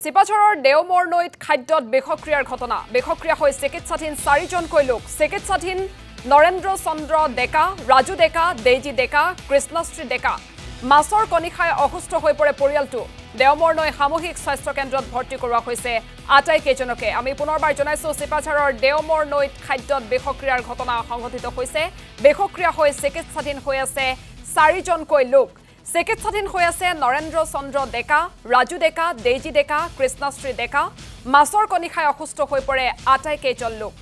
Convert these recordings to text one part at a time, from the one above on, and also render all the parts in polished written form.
শিপাঝৰৰ দেওমৰ নৈত খাদ্যত বিষক্ৰিয়াৰ ঘটনা বিষক্ৰিয়া হৈ চিকিৎসাধীন 4জনকৈ লোক চিকিৎসাধীন নৰেন্দ্ৰ চন্দ্ৰ ডেকা ৰাজু ডেকা দেজি ডেকা কৃষ্ণশ্ৰী ডেকা মাছৰ কণী খাই অসুস্থ হৈ পৰে পৰিয়ালটো দেওমৰ নৈ সামূহিক স্বাস্থ্য কেন্দ্ৰত ভৰ্তি কৰোৱা হৈছে আটাইকেইজনকে আমি পুনৰবাৰ জনাইছো শিপাঝৰৰ দেওমৰ নৈত খাদ্যত বিষক্ৰিয়াৰ ঘটনা সংঘটিত হৈছে বিষক্ৰিয়া হৈ চিকিৎসাধীন হৈ আছে 4জনকৈ লোক চিকিৎসাধীন হৈ আছে নৰেন্দ্ৰ চন্দ্ৰ ডেকা ৰাজু ডেকা দেজি ডেকা কৃষ্ণশ্ৰী ডেকা মাছৰ কণী খাই অসুস্থ হৈ পৰে আটাইকেইজন লোক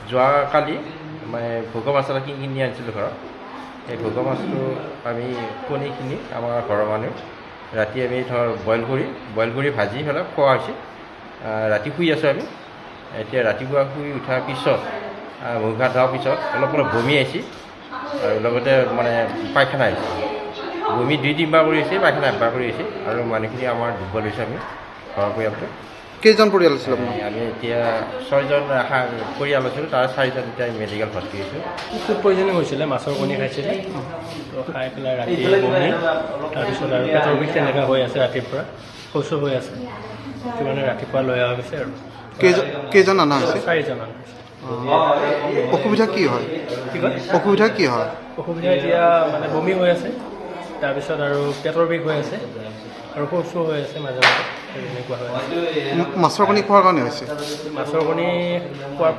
যোৱাকালি মানে ভোগৰ মাছ এটা কিনি আনিছিলোঁ ঘৰত এই ভোগৰ মাছটো আমি কণীখিনি আমাৰ ঘৰৰ মানুহ ৰাতি আমি ধৰ বইল কৰি ভাজি পেলাই খোৱা হৈছে ৰাতি শুই আছোঁ আমি এতিয়া ৰাতিপুৱা শুই উঠাৰ পিছত মুখ হাত ধোৱাৰ পিছত অলপ বমি আহিছে আৰু লগতে মানে পায়খানা আহিছে বমি 2-3বাৰ কৰি আহিছে পায়খানা এবাৰ কৰি আহিছে আৰু মানুহখিনি আমাৰ দুৰ্বল হৈছে আমি ঘৰৰ পৰিয়ালটো কেইজন পৰিয়াল আছিল আমি এতিয়া 6জন পৰিয়াল আছিলোঁ তাৰ 4জন এতিয়া মেডিকেল ভৰ্তি হৈছোঁ ফুড পয়জনিং হৈছিলে মাছৰ কণী খাইছিলে তো খাই পেলাই ৰাতি বমি তাৰপিছত আৰু পেটৰ বিষ তেনেকুৱা হৈ আছে ৰাতিৰ পৰা শৌচ হৈ আছে সেইটো মানে ৰাতিপুৱা লৈ অহা গৈছে আৰু কেইজন অনা হৈছে 4জন অনা হৈছে অসুবিধা কি হয় অসুবিধা এতিয়া মানে বমি হৈ আছে তাৰপিছত আৰু পেটৰ বিষ হৈ আছে আৰু শৌচ হৈ আছে মাজে মাজে এনেকুৱা হৈ আছে মাছৰ কণী খোৱাৰ কাৰণে হৈছে মাছৰ কণী খোৱাৰ